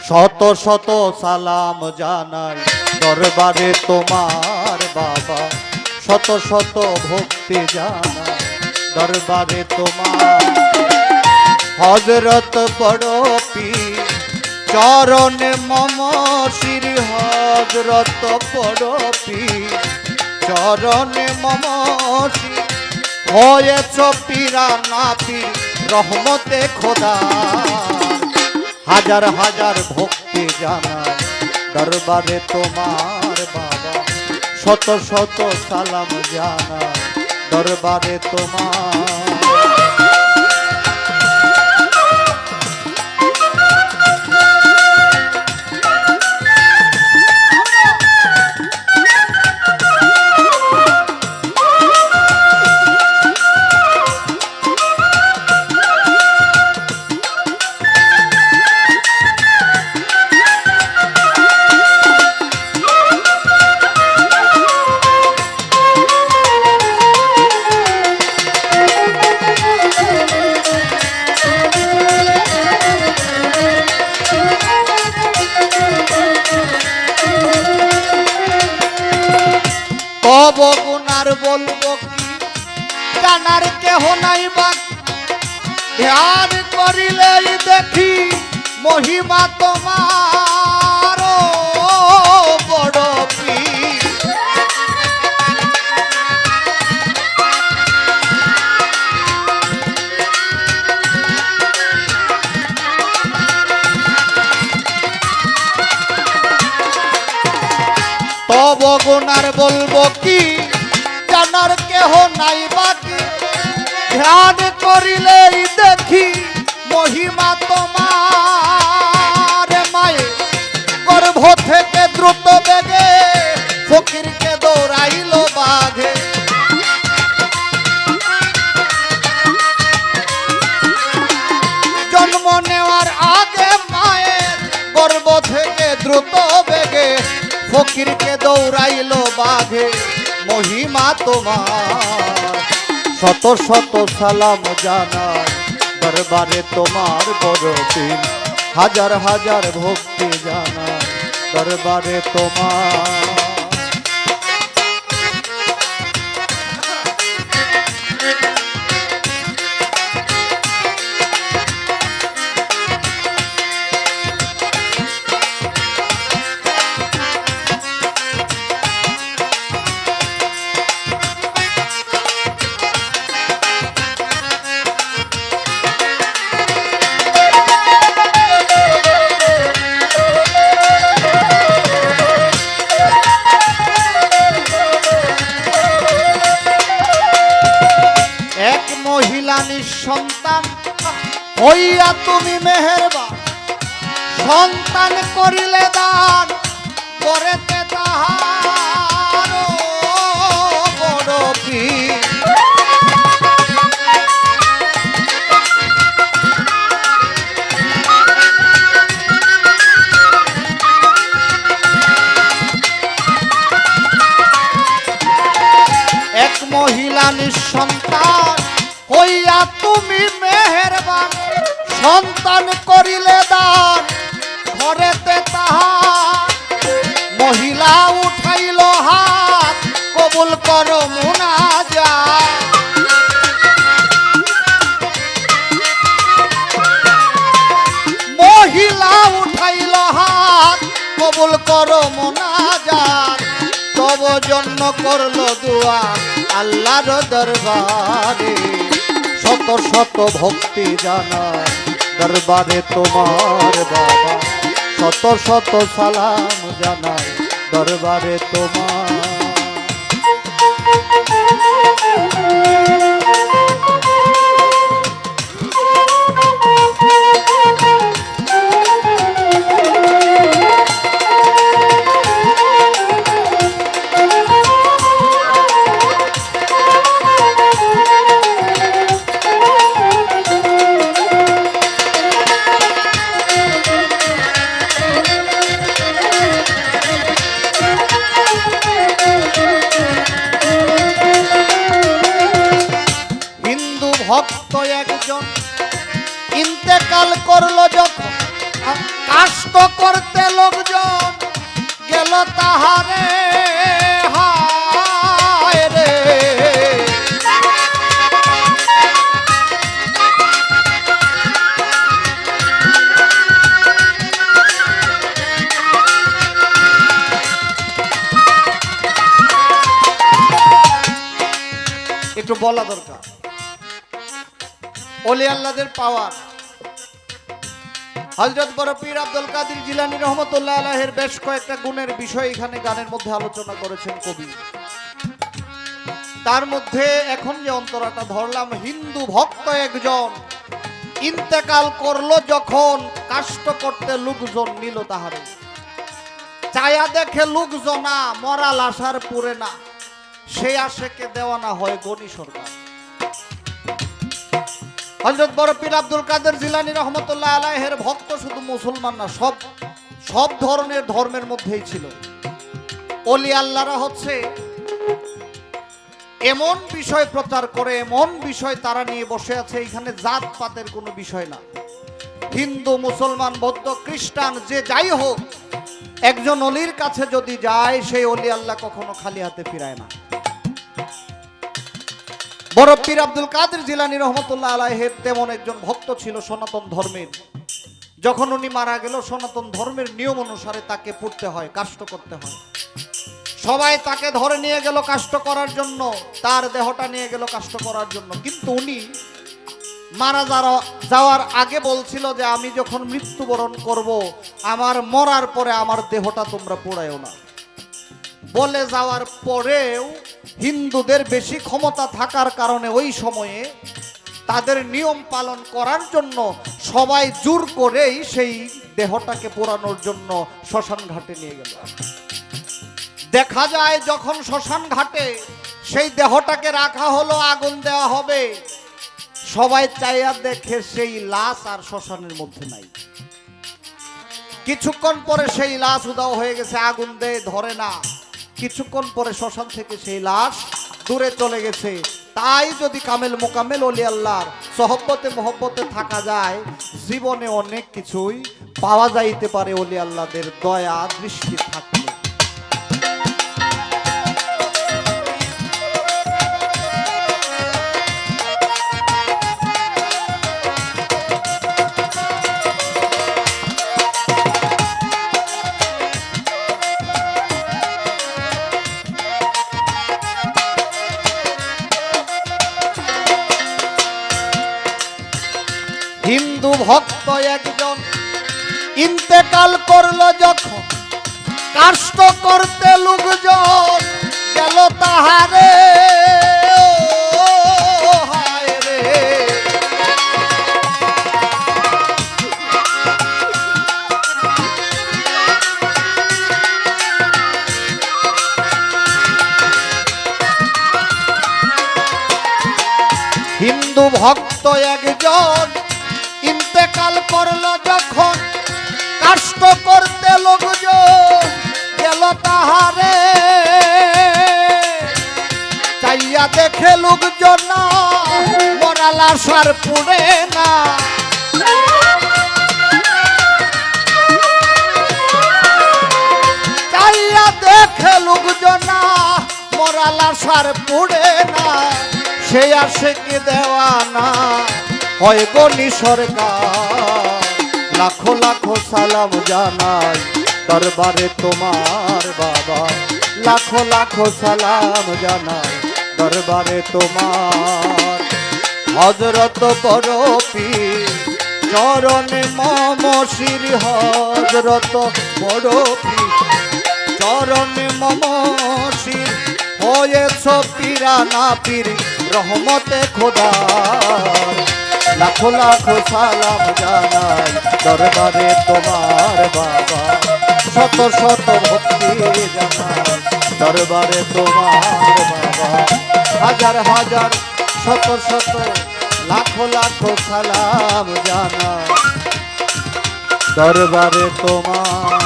শত শত সালাম জানাই দরবারে তোমার বাবা, শত শত ভক্তি জানাই দরবারে তোমার। হযরত বড় পীর চরণে মম শির, হযরত বড় পীর চরণে মম শির। হয়েছ পীরা না পীর রহমতে খোদা, হাজার হাজার ভক্তি জানাই দরবারে তোমার বাবা, শত শত সালাম জানাই দরবারে তোমার। তব গুণার বলবো কি, জানার কেহ নাই বাকি। ধ্যান করিলেই দেখি মহিমা তোমার বড় পীর। তব গুণার বলবো কি, জানার কেহ নাই বাকি। ধ্যান করিলেই দেখি মহিমা তোমার। মায়ে গর্ভ থেকে দ্রুত বেগে ফকিরকে দৌড়াইল বাঘে। জন্ম নেওয়ার আগে মায়ের গর্ভ থেকে দ্রুত বেগে ফকিরকে দৌড়াইল বাঘে। মহিমা তোমার শত শত সালাম জানাই দরবারে তোমার বড় পীর, হাজার হাজার ভক্তি জানাই দরবারে তোমার। মহিলা নিঃসন্তান হইয়া তুমি মেহেরবান, সন্তান করিলে দান করেতে তাহার বড় পীর। এক মহিলা নিঃসন্তান হইয়া তুমি মেহেরবান, সন্তান করিলে দান ঘরেতে তাহার। মহিলা উঠাইল হাত কবুল করো মুনাজাত। মহিলা উঠাইল হাত কবুল করো মুনাজাত। তব জন্য করলো দুয়া আল্লাহর দরবারে, শত শত ভক্তি জানাই দরবারে তোমার বাবা, শত শত সালাম জানাই দরবারে তোমার। ভক্ত একজন ইন্তেকাল করলো যখন, কাষ্ঠ কষ্ট করতে লোকজন গেল তাহারে হায় রে। একটু বলা দরকার ওলি আল্লাহদের পাওয়ার। হযরত বড় পীর আব্দুল কাদের জিলানী রহমতুল্লাহ আলাইহির বেশ কয়েকটা গুণের বিষয় এখানে গানের মধ্যে আলোচনা করেছেন কবি। তার মধ্যে এখন যে অন্তরাটা ধরলাম, হিন্দু ভক্ত একজন ইন্তেকাল করলো যখন, কাষ্ট করতে লোকজন নিল তাহারে। চায়া দেখে লোকজনা মরা লাশার পুরে না, সে আশেকে দেওয়ানা হয় গনি সরকার। হযরত বড় পীর আব্দুল কাদের জিলানী রহমতুল্লাহ আলাইহির ভক্ত শুধু মুসলমান না, সব ধরনের ধর্মের মধ্যেই ছিল। ওলি আল্লাহরা হচ্ছে এমন বিষয় প্রচার করে, এমন বিষয় তারা নিয়ে বসে আছে, এখানে জাত পাতের কোনো বিষয় না। হিন্দু, মুসলমান, বৌদ্ধ, খ্রিস্টান যে যাই হোক, একজন অলির কাছে যদি যায়, সেই ওলি আল্লাহ কখনো খালি হাতে ফিরায় না। বড় পীর আব্দুল কাদের জিলানী রহমতুল্লাহ আলাইহির তেমন একজন ভক্ত ছিল সনাতন ধর্মের। যখন উনি মারা গেল, সনাতন ধর্মের নিয়ম অনুসারে তাকে পুড়তে হয়, কাষ্ট করতে হয়। সবাই তাকে ধরে নিয়ে গেল কাষ্ট করার জন্য, তার দেহটা নিয়ে গেল কাষ্ট করার জন্য। কিন্তু উনি মারা যাওয়ার আগে বলছিল যে আমি যখন মৃত্যুবরণ করব, আমার মরার পরে আমার দেহটা তোমরা পোড়ায়ও না। বলে যাওয়ার পরেও হিন্দুদের বেশি ক্ষমতা থাকার কারণে ওই সময়ে তাদের নিয়ম পালন করার জন্য সবাই জোর করেই সেই দেহটাকে পোড়ানোর জন্য শ্মশান ঘাটে নিয়ে গেল। দেখা যায় যখন শ্মশান ঘাটে সেই দেহটাকে রাখা হলো, আগুন দেওয়া হবে, সবাই চাইয়া দেখে সেই লাশ আর শ্মশানের মধ্যে নাই। কিছুক্ষণ পরে সেই লাশ উধাও হয়ে গেছে, আগুন দেয় ধরে না। কিছুক্ষণ পরে শ্মশান থেকে সেই লাশ দূরে চলে গেছে। তাই যদি কামেল মোকামেল ওলি আল্লাহর সহব্বতে মহব্বতে থাকা যায়, জীবনে অনেক কিছুই পাওয়া যাইতে পারে ওলি আল্লাহদের দয়া দৃষ্টি থাকলে। হিন্দু ভক্ত একজন ইন্তেকাল করলো যখন, কাষ্ট করতে লোকজন গেল তাহারে হায় রে। হিন্দু ভক্ত একজন ইন্তেকাল করলো যখন, কাষ্ট করতে লোকজন গেল তাহারে। চাইয়া দেখে লোকজন না, মরা লাশ আর পুড়ে না। চাইয়া দেখে লোকজন না, মরা লাশ আর পুড়ে না। সে আশেকে দেওয়ানা হয় গনি সরকার। লাখো লাখো সালাম জানাই দরবারে তোমার বাবা, লাখো লাখো সালাম জানাই দরবারে তোমার। হযরত বড় পীর চরণে মম শির, হযরত বড় পীর চরণে মম শির। হয়েছ পীরানা পীর রহমতে খোদা, লাখো লাখো সালাম জানাই দরবারে তোমার বাবা। শত শত ভক্তি জানাই দরবারে তোমার বাবা। হাজার হাজার শত শত লাখো লাখো সালাম জানাই দরবারে তোমার।